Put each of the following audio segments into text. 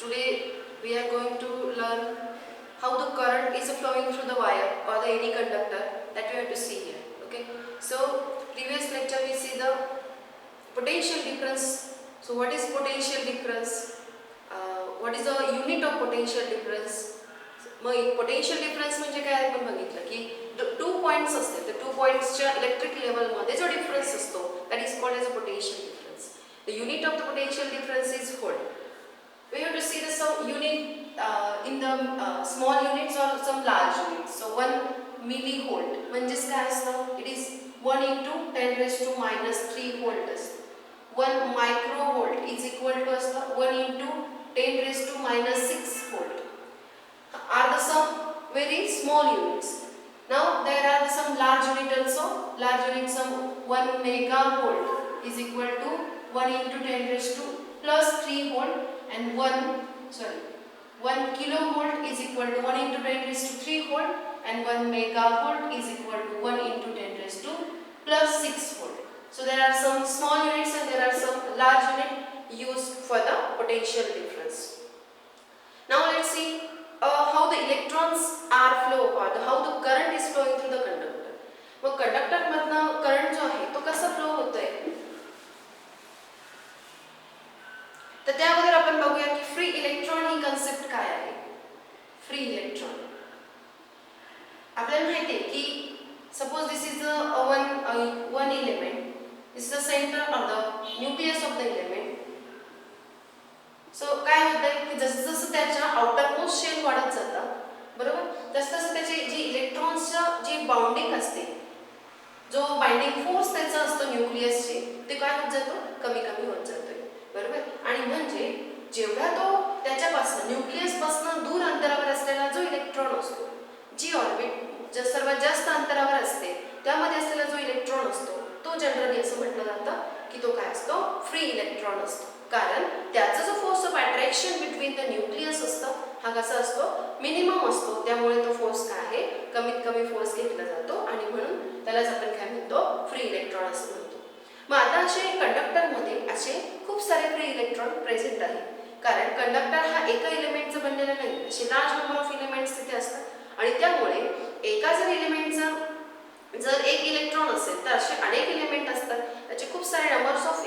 Today we are going to learn how the current is flowing through the wire or the any conductor that we have to see here. Okay. So previous lecture we see the potential difference. So what is potential difference? What is the unit of potential difference? मग potential difference म्हणजे काय आपण बघितलं की 2 points असतात. त्या 2 पॉइंट्सच्या electric लेवलमध्ये जो डिफरन्स असतो that is called as a potential difference. The unit of the potential difference is volt. We have to see the some unit in the small units or some large units. So 1 millivolt म्हणजेच काय असतं? It is 1 into 10 raised to minus 3 volt असतं. 1 microvolt is equal to असतं 1 into 10 raised to minus 6 volt. Are the some very small units. Now there are some large unit also. Large unit some 1 megavolt is equal to 1 into 10 raised to plus 3 volt and 1 kilovolt is equal to 1 into 10 raised to 3 volt and 1 megavolt is equal to 1 into 10 raised to plus 6 volt. So there are some small units and there are some large unit used for the potential difference. Now let's see how the electrons are flow or how the current is flowing through the conductor. मग conductor मधनं current जो आहे तो कसा flow होतोय तर त्या अगोदर आपण बघूया की फ्री इलेक्ट्रॉन ही कन्सेप्ट काय आहे. फ्री इलेक्ट्रॉन आपल्याला माहिती आहे की suppose this is one element. This is the centre of the nucleus of the element. So काय होतंय की जसं जसं त्याच्या आउटर मोस्ट शेल वाढत जातं बरोबर तसं तसं त्याचे जे इलेक्ट्रॉन्सच्या जी बाउंडिंग असते जो बाइंडिंग फोर्स त्याचा असतो न्यूक्लियसचे ते काय होत जातो कमी कमी होत जातोय बरोबर. आणि म्हणजे जेवढा तो त्याच्यापासून न्यूक्लियसपासून दूर अंतरावर असलेला जो इलेक्ट्रॉन असतो जी ऑर्बिट सर्वात जास्त अंतरावर असते त्यामध्ये असलेला जो इलेक्ट्रॉन असतो तो जनरली असं म्हटलं जातं की तो काय असतो फ्री इलेक्ट्रॉन असतो. कारण त्याचा जो force of attraction between the nucleus असतो हा कसा असतो मिनिमम असतो. त्यामुळे तो फोर्स काय आहे कमीत कमी फोर्स घेतला जातो आणि म्हणून त्यालाच आपण काय म्हणतो फ्री इलेक्ट्रॉन असं म्हणतो. मग आता असे कंडक्टरमध्ये असे खूप सारे फ्री इलेक्ट्रॉन प्रेझेंट आहेत कारण कंडक्टर हा एका एलिमेंटचा बनलेला नाही. असे लार्ज नंबर ऑफ एलिमेंट्स तिथे असतात आणि त्यामुळे एका जर एलिमेंटचा जर एक इलेक्ट्रॉन असेल तर असे अनेक एलिमेंट असतात त्याचे खूप सारे numbers of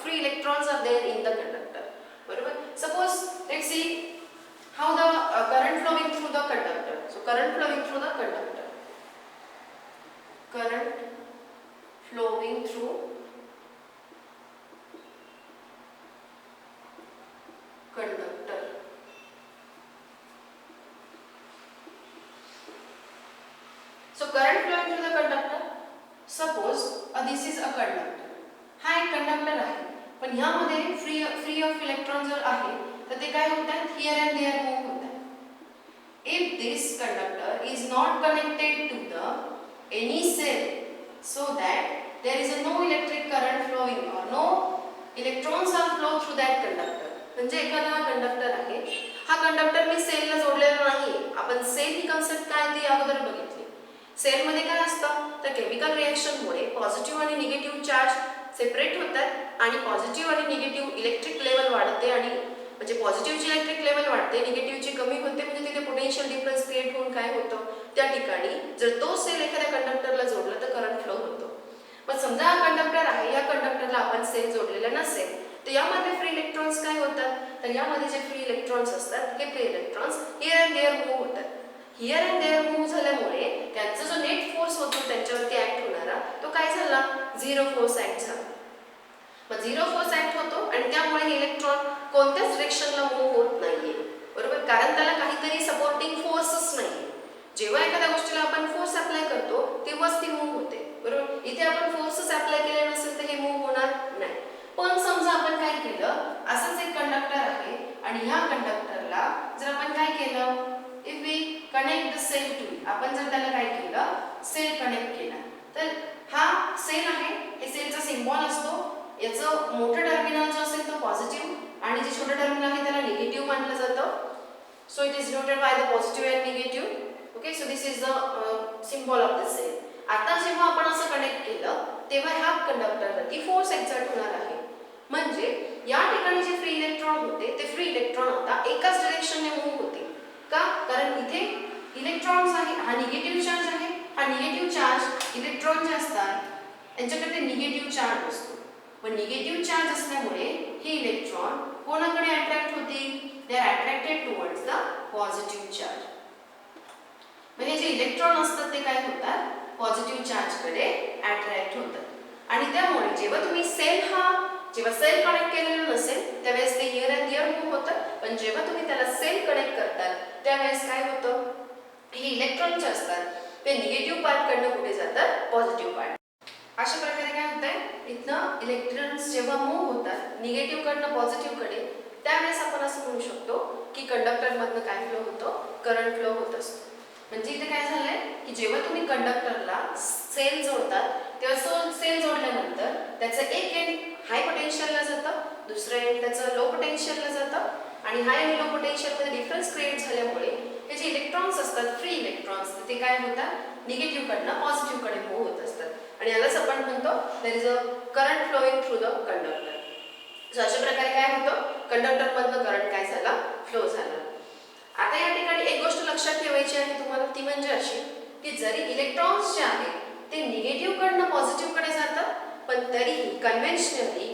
free electrons are there in the conductor बरोबर. Suppose let's see how the current flowing through the conductor. So current flowing through the conductor. Current flowing through conductor. So current flowing through the conductor. Suppose this is a conductor. हा एक conductor आहे पण ह्यामध्ये free of electron जर आहे तर ते काय होतात हियर अँड देअर मूव्ह होतात. If this conductor is not connected to the any cell so that there is a no electric current flowing और no electrons are flow through that conductor. म्हणजे एखादा कंडक्टर आहे हा conductor मी सेलला जोडलेला नाही. आपण sale ही concept काय ती अगोदर बघितली. सेलमध्ये काय असतं तर केमिकल रिएक्शनमुळे पॉझिटिव्ह आणि निगेटिव्ह चार्ज सेपरेट होतात आणि पॉझिटिव्ह आणि निगेटिव्ह इलेक्ट्रिक लेवल वाढते आणि म्हणजे पॉझिटिव्हची इलेक्ट्रिक लेवल वाढते निगेटिव्हची कमी होते म्हणजे तिथे पोटेन्शियल डिफरन्स क्रिएट होऊन काय होतं त्या ठिकाणी जर तो सेल एखाद्या कंडक्टरला जोडला तर करंट फ्लो होतो. पण समजा हा कंडक्टर आहे या कंडक्टरला आपण सेल जोडलेला नसेल तर यामध्ये फ्री इलेक्ट्रॉन्स काय होतात तर यामध्ये जे फ्री इलेक्ट्रॉन्स असतात हे free electrons here and there move होतात. हियर अँड देअर मूव्ह झाल्यामुळे त्यांचा जो नेट फोर्स होतो त्यांच्यावरती ऍक्ट होणारा तो काय झाला झिरो फोर्स ऍक्ट झाला. मग झिरो फोर्स ऍक्ट होतो आणि त्यामुळे हे इलेक्ट्रॉन कोणत्याच डिरेक्शनला मूव्ह होत नाहीये बरोबर कारण त्याला काहीतरी सपोर्टिंग फोर्सच नाही. जेव्हा एखाद्या गोष्टीला आपण फोर्स अप्लाय करतो तेव्हाच ती मूव्ह होते बरोबर. इथे आपण फोर्सच अप्लाय केले नसेल तर हे मूव्ह होणार नाही. पण समजा आपण काय केलं असंच एक कंडक्टर आहे आणि ह्या कंडक्टरला जर आपण काय केलं if we connect the cell to आपण जर त्याला काय केलं सेल कनेक्ट केला तर हा सेल आहे हे सेलचा सिम्बॉल असतो. याचं मोठं टर्मिनल जो असेल तो पॉझिटिव्ह आणि जे छोटं टर्मिनल आहे त्याला निगेटिव्ह मानलं जातं. So it is denoted by the positive and negative. Okay so this is the symbol of the cell. आता जेव्हा आपण असं कनेक्ट केलं तेव्हा ह्या कंडक्टरवरती फोर्स एक्झर्ट होणार आहे म्हणजे या ठिकाणी जे फ्री इलेक्ट्रॉन होते ते फ्री इलेक्ट्रॉन आता एकाच डायरेक्शनने मूव्ह होते. का? कारण इथे इलेक्ट्रॉन्स आहे, हा निगेटिव्ह चार्ज आहे. हा निगेटिव्ह चार्ज इलेक्ट्रॉन जे असतात यांच्याकडे निगेटिव्ह चार्ज असतो. पण निगेटिव्ह चार्ज असल्यामुळे हे इलेक्ट्रॉन कोणाकडे अट्रॅक्ट होतील? They are attracted towards the positive charge. म्हणजे जे इलेक्ट्रॉन असतात ते काय होतात? पॉझिटिव्ह चार्जकडे अट्रॅक्ट होतात. आणि त्यामुळे जेव्हा तुम्ही जेव्हा सेल कनेक्ट केलेलं नसेल त्यावेळेस ते हिअर अँड हिअर मूव्ह होतं. पण जेव्हा तुम्ही त्याला सेल कनेक्ट करतात त्यावेळेस काय होतं? हे इलेक्ट्रॉन जे असतात ते निगेटिव्ह पार्टकडनं कुठे जातात? Positive part. अशा प्रकारे काय होतंय? इथनं इलेक्ट्रॉन्स जेव्हा मूव्ह होतात निगेटिव्हकडनं पॉझिटिव्हकडे त्यावेळेस आपण असं म्हणू शकतो की कंडक्टरमधनं काय फ्लो होतो? करंट फ्लो होत असतो. म्हणजे इथे काय झालंय की जेव्हा तुम्ही कंडक्टरला सेल जोडतात तेव्हा सेल जोडल्यानंतर त्याचं एक एंड हाय पोटेन्शियलला जातं, दुसरं एंड त्याचं लो पोटेन्शियलला जातं. आणि हाय आणि लो पोटेन्शियलमध्ये डिफरन्स क्रिएट झाल्यामुळे हे जे इलेक्ट्रॉन्स असतात फ्री इलेक्ट्रॉन्स ते काय होतात? निगेटिव्हकडनं पॉझिटिव्हकडे मूव्ह होत असतात. आणि यालाच आपण म्हणतो there is a current flowing through the conductor. So अशा प्रकारे काय होतं? कंडक्टरमधनं करंट काय झाला? फ्लो झाला. आता या ठिकाणी एक गोष्ट लक्षात ठेवायची आहे तुम्हाला, ती म्हणजे अशी की जरी इलेक्ट्रॉन्स जे आहेत ते निगेटिव्हकडनं पॉझिटिव्हकडे जातात पण तरीही कन्व्हेन्शनली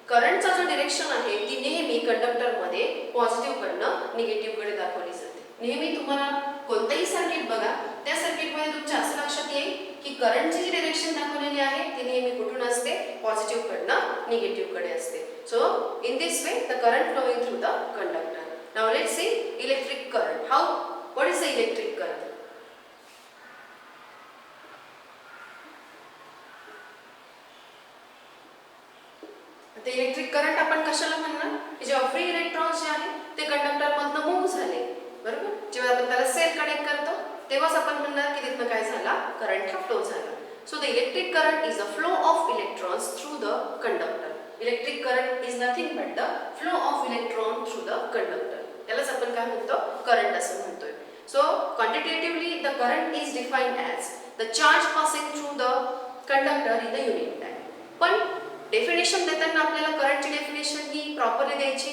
करंटचा जो डिरेक्शन आहे ती नेहमी कंडक्टरमध्ये पॉझिटिव्हकडनं निगेटिव्हकडे दाखवली जाते. नेहमी तुम्हाला कोणतंही सर्किट बघा त्या सर्किटमध्ये तुमच्या असं लक्षात येईल की करंटची जी डिरेक्शन दाखवलेली आहे ती नेहमी कुठून असते? पॉझिटिव्हकडनं निगेटिव्हकडे असते. So in this way the current flowing through the conductor. Now let's see electric current. What is the electric current? आता इलेक्ट्रिक करंट आपण कशाला म्हणणार? की जेव्हा फ्री इलेक्ट्रॉन्स जे आहेत ते कंडक्टरमधनं मूव्ह झाले, बरोबर? जेव्हा आपण त्याला सेल कनेक्ट करतो तेव्हाच आपण म्हणणार की तिथनं काय झाला? करंट हा फ्लो झाला. So the electric current is a flow of electrons through the conductor. Electric current is nothing but the flow of electron through the conductor. त्यालाच आपण काय म्हणतो? करंट असं म्हणतोय. So quantitatively the current is defined as the charge passing through the conductor in the unit time. पण definition देताना आपल्याला करंटची डेफिनेशन ही प्रॉपरली द्यायची.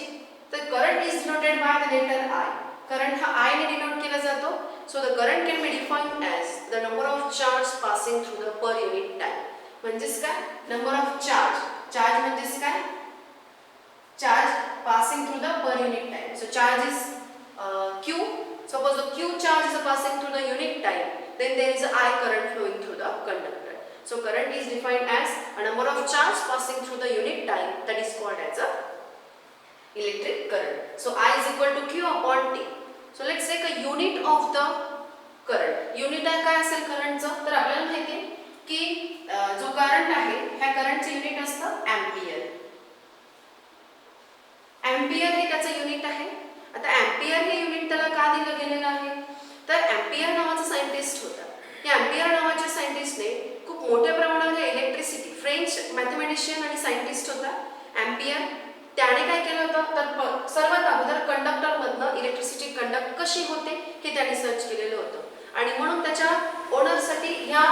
तर current is denoted by the letter I. Current हा आय ने डिनोट केला जातो. So the current can be defined as the number of charge passing through the per unit time. म्हणजेच काय? Number of charge. चार्ज म्हणजेच काय? Charge passing through the per unit time. So charge is Q. Suppose the Q charge is passing through the unit time, then there is a I current flowing through the conductor. So current is defined as a number of charge passing through the unit time, that is called as a electric current. So I is equal to Q upon T. So let's take a unit of the current. Unit काय असेल करंटचं? तर आपल्याला माहिती आहे की जो current आहे ह्या करंटचं युनिट असतं एम्पियर. एम्पियर हे त्याचं युनिट आहे. आता एम्पियर हे युनिट त्याला का दिलं गेलेलं आहे? तर एम्पियर नावाचा सायंटिस्ट होता. या एम्पियर नावाच्या सायंटिस्टने खूप मोठ्या प्रमाणावर इलेक्ट्रिसिटी, फ्रेंच मॅथमॅटिशियन आणि सायंटिस्ट होता एम्पियर. त्याने काय केलं होतं? तर सर्वात अगोदर कंडक्टरमधनं इलेक्ट्रिसिटी कंडक्ट कशी होते हे त्याने सर्च केलेलं होतं. आणि म्हणून त्याच्या ओनरसाठी ह्या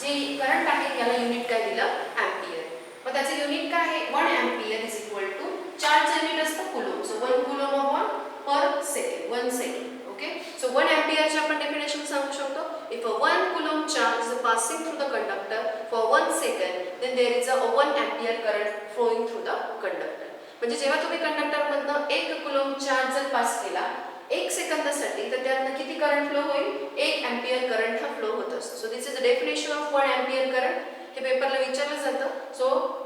जे करंट आहे याला युनिट काय दिलं? एम्पियर. मग त्याचं युनिट काय आहे? 1 एम्पियर इज इक्वल टू चार्जचं युनिट असतं coulomb. So 1 coulomb upon per second, 1 second. Okay. So 1 एम्पियरची आपण डेफिनेशन सांगू शकतो. If 1 coulomb charge is passing through the conductor for 1 second then there is a 1 ampere current flowing through the conductor. म्हणजे जेव्हा तुम्ही कंडक्टरमधनं 1 coulomb charge जर pass केला 1 सेकंदासाठी तर त्यातनं किती करंट फ्लो होईल? 1 एम्पियर करंट हा फ्लो होत असतो. So this is the definition of 1 ampere current. हे पेपरला विचारलं जातं. So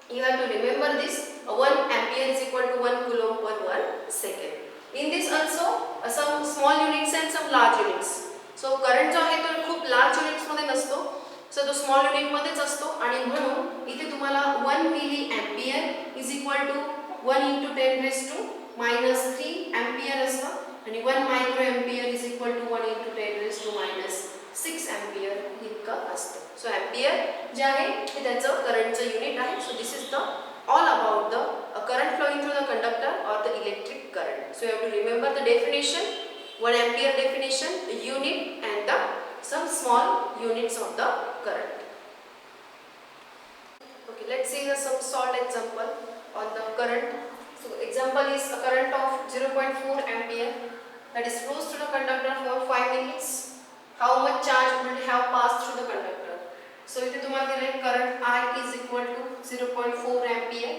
you have to remember this. 1 ampere is equal to 1 coulomb per 1 second. In this also some small units and some large units. So current जो आहे तो खूप large units मध्ये नसतो. So तो small unit मध्येच असतो आणि म्हणून इथे तुम्हाला 1 milliampere is equal to 1 into 10 raised to minus 3 ampere असतं आणि 1 microampere is equal to 1 into 10 raised to minus 6 ampere इतकं असतं. सो एम्पियर जे आहे ते त्याचं करंटचं युनिट आहे. So this is the all about the current flowing through the conductor और the electric current. So you have to remember the definition, 1 ampere definition, the unit and the some small units of the current. Okay, let's see some solved example on the current. So example is a current of 0 0.4 ampere that is flows through the conductor for 5 minutes. How much charge will have passed through the conductor? So इथे तुम्हाला दिले current I is equal to 0.4 ampere.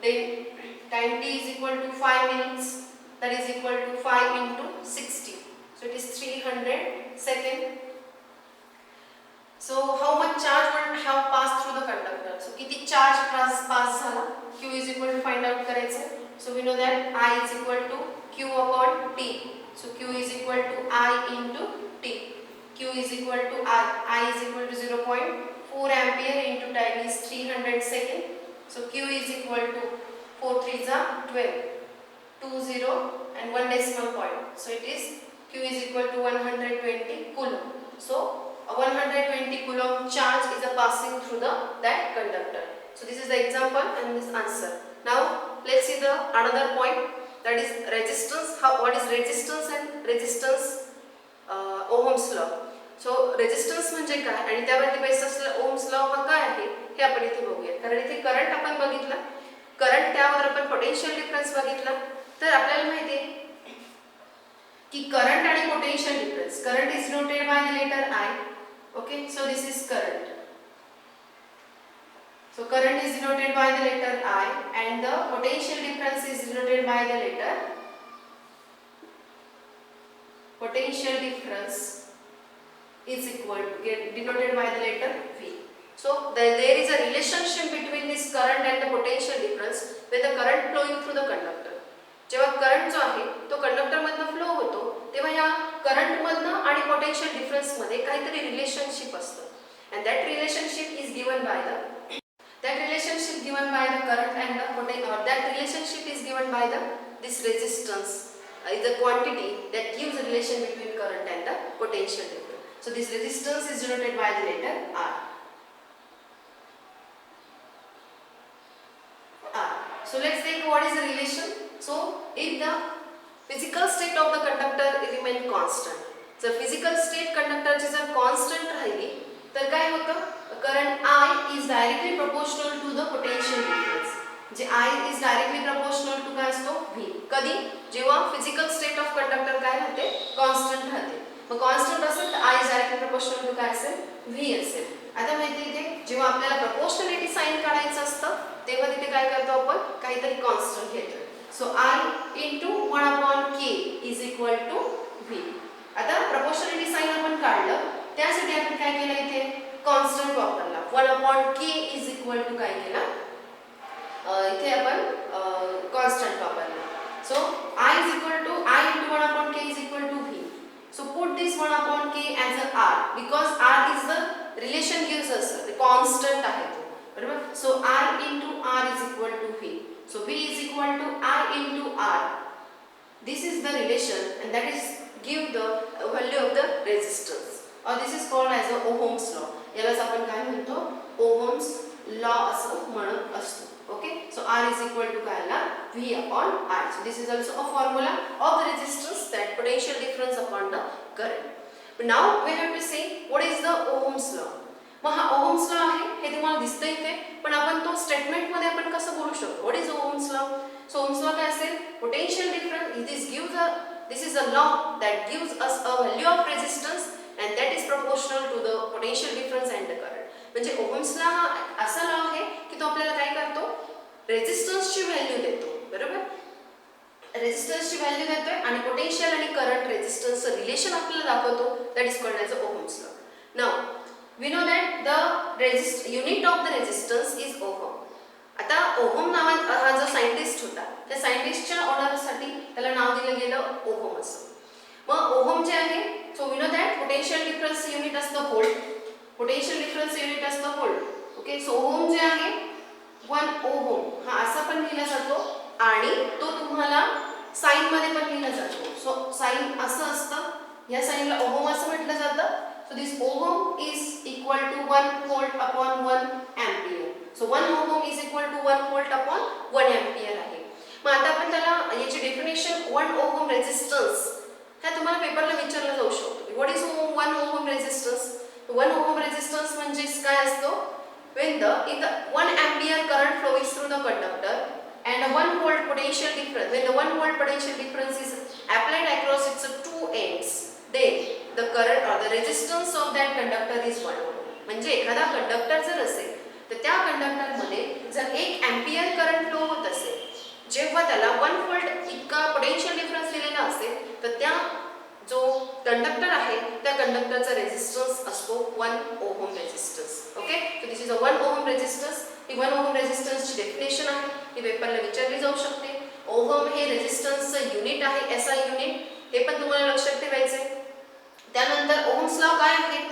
Then time t is equal to 5 minutes. That is equal to 5 into 60. So it is 300 second. So how much charge will have passed through the conductor? So किती charge pass झाला? Q is equal to find out करायचं. So we know that I is equal to Q upon T. So Q is equal to I into T. Q is equal to I is equal to 0.4 ampere into time is 300 second. So Q is equal to 4 3s are 12. 20 and 1 decimal point. So it is Q is equal to 120 coulomb. So a 120 coulomb charge is a passing through that conductor. So this is the example and this answer. Now let's see the another point, that is resistance. What is resistance and resistance Ohm's law. So resistance म्हणजे काय आणि त्यावरती base असलेला Ohm's law हा काय आहे हे आपण इथे बघूया. कारण इथे करंट आपण बघितला, करंट त्यावर आपण पोटेन्शियल डिफरन्स बघितला. तर आपल्याला माहिती आहे की करंट आणि potential difference, current is denoted by the letter I. Okay, so this is current. So current is denoted by the letter I and the potential difference is denoted by the letter potential difference is equal to denoted by the letter V. So there is a relationship between this current and the potential difference when the current flowing through the conductor. जेव्हा current जो आहे तो conductor मधनं flow होतो तेव्हा या current मधनं आणि पोटेन्शियल डिफरन्स मध्ये काहीतरी रिलेशनशिप असतं. and that relationship is given by the current and the that relationship is given by this resistance is the quantity that gives a relation between current and the potential difference. So this resistance is denoted by the letter R. So let's take what is the relation. So if the physical state of the conductor remain constant, so physical state conductor ची जर constant राहिली तर काय होतं, current I is directly proportional to the potential difference. जे I is directly proportional to काय असतो V. कधी जेव्हा physical state of conductor काय राहते constant राहते. मग constant असेल तर I is directly proportional to काय असेल V असेल. आता माहिती आहे जेव्हा आपल्याला proportionality साइन काढायचं असतं तेव्हा तिथे काय करतो आपण काहीतरी constant घेतो. So I into 1 upon K is equal to V. आता proportionality sign आपण काढलं त्यासाठी आपण काय केलं इथे constant वापरला. 1 upon K is equal to काय केला इथे आपण constant वापरला. So I is equal to I into 1 upon K is equal to V. So put this 1 upon K as a R because R is the relation gives us the constant आहे तो बरोबर. So I into R is equal to V. So V is equal to I into R. This is the relation and that is give the value of the resistance or this is called as a Ohm's law. यालाच आपण काय म्हणतो Ohm's law असं म्हणत असतो. Okay, so R is equal to काय आला V upon I. So this is also a formula of the resistance, that potential difference upon the current. But now we have to say what is the Ohm's law. मग हा Ohm's law आहे हे तुम्हाला दिसतंय इथे, पण आपण तो स्टेटमेंट मध्ये आपण कसं बोलू शकतो. What is Ohm's law? So Ohm's law काय असेल, potential difference this is a law that gives us a value of resistance and that is proportional to the potential difference and the current. म्हणजे Ohm's law हा असा law आहे की तो आपल्याला काय करतो रेझिस्टन्सची व्हॅल्यू देतो बरोबर. रेझिस्टन्सची व्हॅल्यू देतोय आणि पोटेन्शियल आणि करंट रेझिस्टन्सचं रिलेशन आपल्याला दाखवतो. That is called as a Ohm's law. Now we know that the unit of the resistance is ohm. आता ओहम नावाचा हा जो सायंटिस्ट होता त्या सायंटिस्टच्या ऑनरसाठी त्याला नाव दिलं गेलं ओहम असं. मग ओहम जे आहे so we know that potential difference unit असतं व्होल्ट. पोटेन्शियल डिफरन्स युनिट असतं व्होल्ट. ओके, सो ओहम जे आहे 1 ओहम हा असा पण लिहिला जातो आणि तो तुम्हाला साइन मध्ये पण लिहिला जातो. सो साइन असं असतं, या साइनला ओहम असं म्हटलं जातं. So this ohm is equal to 1 volt upon 1 ampere. So 1 ohm is equal to 1 volt upon 1 ampere आहे. मग आता आपण त्याला याची डेफिनेशन 1 ohm रेझिस्टन्स ह्या तुम्हाला पेपरला विचारलं जाऊ शकतो. What is 1 ohm resistance? 1 ohm resistance म्हणजे काय असतो, when if the 1 ampere current flows through the conductor and a 1 volt potential difference, when the 1 volt potential difference is length the current और the resistance of that conductor is 1 ohm. म्हणजे एखादा conductor जर असेल तर त्या कंडक्टरमध्ये जर 1 ampere current flow होत असेल, जेव्हा त्याला 1 व्होल्ट इतका पोटेन्शियल डिफरन्स दिलेला असेल तर त्या जो कंडक्टर आहे त्या कंडक्टरचा रेजिस्टन्स असतो 1 ohm resistance. Okay, so this is a 1 ohm resistance. ही 1 ओहम रेजिस्टन्सची डेफिनेशन आहे, ही पेपरला विचारली जाऊ शकते. ओहम हे रेजिस्टन्सचं युनिट आहे, एसआय युनिट, हे पण तुम्हाला लक्षात ठेवायचं आहे. त्यानंतर ओहम्स लॉ काय आहे?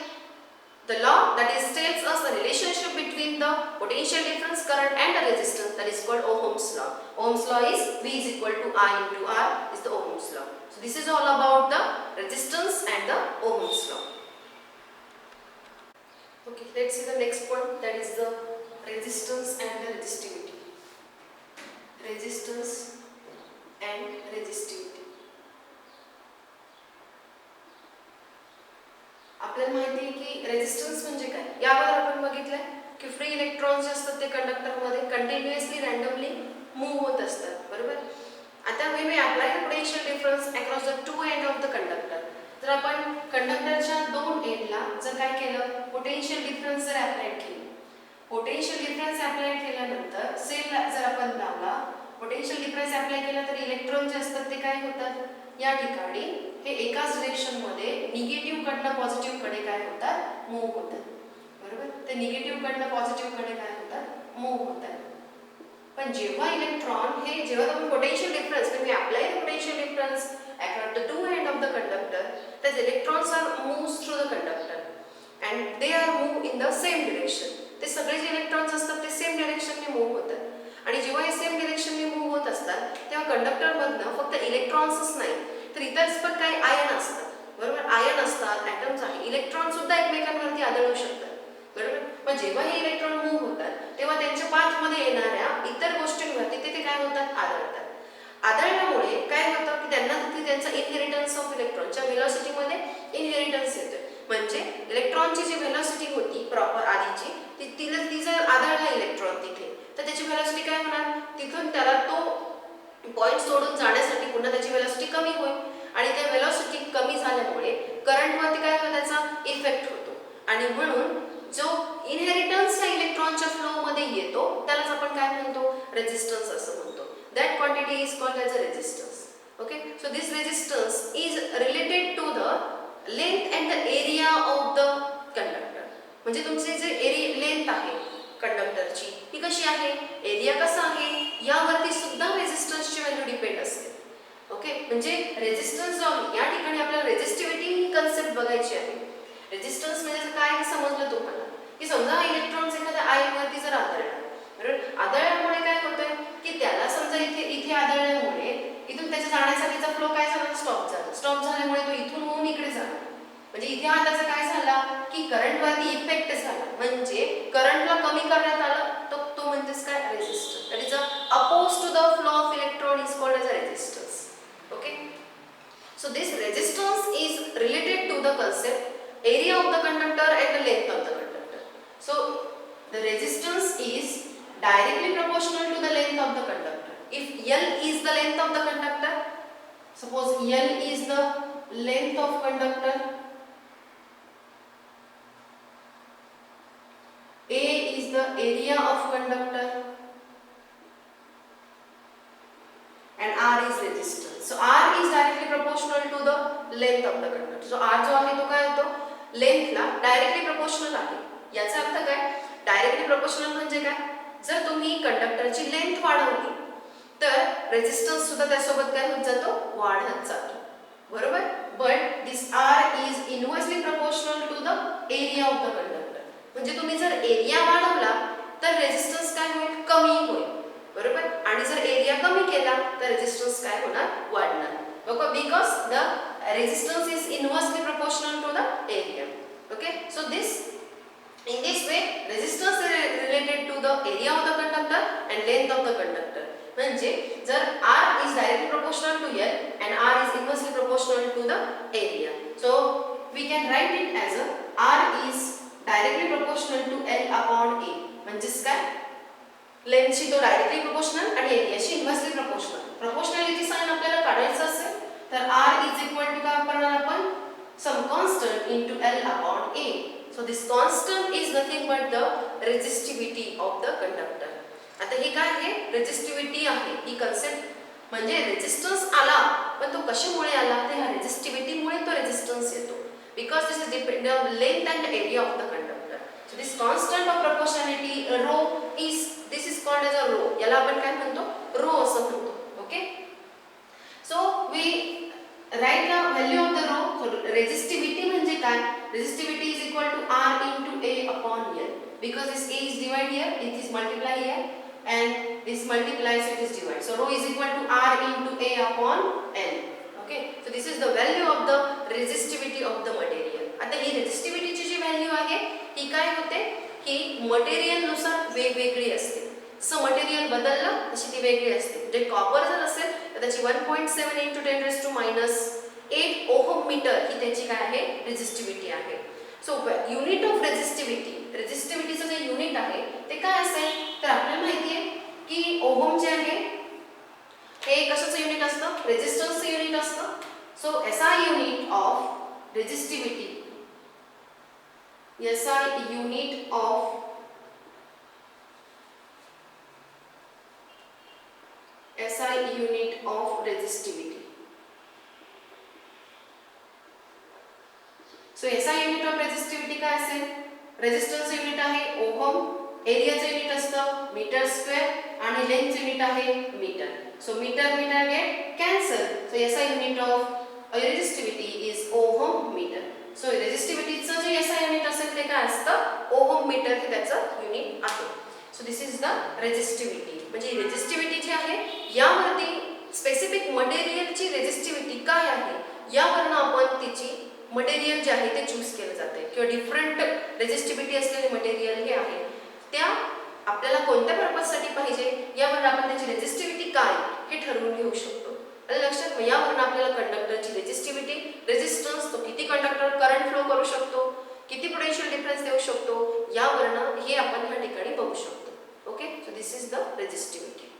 The law that is tells us the relationship between the potential difference current and the resistance, that is called Ohm's law. Ohm's law is V is equal to I into R is the Ohm's law. So this is all about the resistance and the Ohm's law. Okay, let's see the next point, that is the resistance and the resistivity. Resistance and resistivity. आपल्याला माहिती आहे की resistance म्हणजे काय. यावर आपण बघितलंय की फ्री इलेक्ट्रॉन्स जे असतात ते कंडक्टरमध्ये कंटिन्युअसली रँडमली मूव्ह होत असतात, बरोबर. आता when we apply the potential difference across the two end of the conductor, जर आपण कंडक्टरच्या दोन एंडला जर काय केलं, पोटेन्शियल डिफरन्स जर अप्लाय केलं, पोटेन्शियल डिफरन्स अप्लाय केल्यानंतर सेल जर आपण लावला, पोटेन्शियल डिफरन्स अप्लाय केला तर इलेक्ट्रॉन जे असतात ते काय होतात, या ठिकाणी हे एकाच डायरेक्शन मध्ये निगेटिव्ह कडनं पॉझिटिव्ह कडे काय होतात, मूव्ह होतात, बरोबर. ते निगेटिव्ह कडनं पॉझिटिव्ह कडे काय होतात, मूव्ह होतात. पण जेव्हा इलेक्ट्रॉन हे जेव्हा आपण potential difference when we apply the potential difference across the two end of the conductor, the electrons are moves through the conductor and they are move in the same direction. ते सगळे जे electrons असतात ते same डायरेक्शनने move होतात. आणि जेव्हा हे same डायरेक्शनने move होत असतात तेव्हा कंडक्टर मधनं फक्त इलेक्ट्रॉन्सच नाही तर इतर पण काही आयन असतात, बरोबर. आयन असतात, ॲटम्स आहे, इलेक्ट्रॉन सुद्धा एकमेकांवरती आदळू शकतात, बरोबर. पण जेव्हा हे इलेक्ट्रॉन मूव्ह होतात तेव्हा त्यांच्या पाथमध्ये येणाऱ्या इतर गोष्टींवरती ते काय होतात, आदळतात. आदळल्यामुळे काय होतं की त्यांना तिथे त्यांचा इनहेरिटन्स ऑफ इलेक्ट्रॉनच्या व्हेलॉसिटीमध्ये इनहेरिटन्स येतं. म्हणजे इलेक्ट्रॉनची जी व्हेलॉसिटी होती प्रॉपर आधीची ती जर आदळला इलेक्ट्रॉन तिथे तर त्याची व्हेलॉसिटी काय होणार, तिथून त्याला तो पॉईंट सोडून जाण्यासाठी पुन्हा त्याची व्हेलॉसिटी कमी होईल आणि त्या व्हेलॉसिटी कमी झाल्यामुळे करंटवरती काय होतं, त्याचा इफेक्ट होतो. आणि म्हणून जो इनहेरिटन्स या इलेक्ट्रॉनच्या फ्लोमध्ये येतो त्यालाच आपण काय म्हणतो, रेजिस्टन्स असं म्हणतो. That quantity is called as a resistance. Okay, so this resistance is related to the length and the area of the conductor. म्हणजे तुमची जे लेंथ आहे कंडक्टरची ती कशी आहे, एरिया कसा आहे, यावरती सुद्धा रेजिस्टन्सची व्हॅल्यू डिपेंड असते. ओके, म्हणजे रेजिस्टन्स या ठिकाणी आपल्याला रेजिस्टिव्हिटी ही कन्सेप्ट बघायची आहे. रेजिस्टन्स म्हणजे काय हे समजलं तुम्हाला की समजा इलेक्ट्रॉन्स एखाद्या आयनवरती जर आदळला, बरोबर. आदळल्यामुळे काय होतंय की त्याला समजा इथे आदळल्यामुळे इथून त्याच्या जाण्यासाठीचा फ्लो काय झाला, स्टॉप झाला. स्टॉप झाल्यामुळे तो इथून होऊन इकडे झाला. म्हणजे इथे हा त्याचा काय झाला की करंटवरती इफेक्ट झाला. म्हणजे करंटला कमी करण्यात आलं, तो म्हणजेच काय, resistance. That is oppose to the flow of electron is called as a resistance. Okay, so this resistance is related to the concept area of the conductor and the length of the conductor. So the resistance is directly proportional to the length of the conductor. If L is the length of the conductor, suppose L is the length of conductor, A is the area of conductor and R is resistance. So R is directly proportional to the length of the conductor. So R जो आहे तो काय होतो, length ला directly proportional आहे. याचा अर्थ काय, directly proportional म्हणजे काय, जर तुम्ही कंडक्टरची लेंथ वाढवली तर रेजिस्टन्स सुद्धा त्यासोबत काय होत जातो, वाढत जातो, बरोबर. But this R is inversely proportional to the area of the conductor. म्हणजे तुम्ही जर एरिया वाढवला तर रेजिस्टन्स काय होईल, कमी होईल, बरोबर. आणि जर एरिया कमी केला तर रेजिस्टन्स काय होणार, वाढणार, बरोबर. Because the resistance is inversely proportional to the area. Okay, so in this way resistance is related to the area of the conductor and length of the conductor. म्हणजे जर R is directly proportional to L and R is inversely proportional to the area, so we can write it as a R is directly proportional to L upon A. म्हणजेच काय, लेंथशी तो directly proportional आणि एरियाशी inversely proportional. Proportionality sign आपल्याला काढायचं असेल तर R is equal to काय वापरणार आपण, some constant into L upon A. So this constant is nothing but the resistivity of the conductor. आता हे काय आहे? रेझिस्टिव्हिटी आहे ही कन्सेप्ट. म्हणजे रेझिस्टन्स आला पण तो कशामुळे आला? तर ह्या रेझिस्टिव्हिटीमुळे तो रेझिस्टन्स येतो. Because this is depend on length and area of the conductor. So this constant of proportionality rho is this is called as a rho. याला आपण काय म्हणतो? रो असं म्हणतो. Okay. So we write the value of the rho. So resistivity म्हणजे काय? Resistivity is equal to R into A upon L. Because this A is divided here, it is multiply here, and this multiplies, it is divided. So rho is equal to R into A upon L. Okay. So this is the value of the resistivity of the material. आता ही resistivity ची जी value आहे ही काय होते? ही material नुसार वेगवेगळी असते. जसं material बदललं तशी ती वेगळी असते. म्हणजे कॉपर जर असेल तर त्याची 1.7 into 10 raised to -8 ohm metre ही त्याची काय आहे? रेझिस्टिव्हिटी आहे. सो युनिट ऑफ रेझिस्टिव्हिटी, रेझिस्टिव्हिटीचं जे युनिट आहे ते काय असेल? तर आपल्याला माहिती आहे की ओहम जे आहे हे कशाचं युनिट असतं? रेझिस्टन्सचं युनिट असतं. So SI unit of resistivity, SI unit of resistivity. So SI unit of resistivity काय असेल? रेझिस्टन्स युनिट आहे ओहम, एरियाचं युनिट असतं मीटर स्क्वेअर आणि लेंथ युनिट आहे metre. So metre metre get cancel. So SI unit of resistivity is ohm metre. So रेझिस्टिव्हिटीचं जे SI unit असेल ते काय असतं? ओहम मीटर हे त्याचं युनिट आहे. So this is the resistivity. म्हणजे रेझिस्टिव्हिटी जी आहे यावरती स्पेसिफिक मटेरियलची रेझिस्टिव्हिटी काय आहे यावरनं आपण तिची मटेरियल जे आहे ते चूज केलं जाते किंवा डिफरंट रेझिस्टिव्हिटी असलेले मटेरियल हे आहे त्या आपल्याला कोणत्या पर्पजसाठी पाहिजे यावर आपण त्याची रेझिस्टिव्हिटी काय हे ठरवून घेऊ शकतो. आणि लक्षात घ्या यावरून आपल्याला कंडक्टरची रेझिस्टिव्हिटी, रेझिस्टन्स, तो किती कंडक्टर करंट फ्लो करू शकतो, किती पोटेन्शियल डिफरन्स देऊ शकतो यावरून हे आपण ह्या ठिकाणी बघू शकतो. Okay. So this is the resistivity.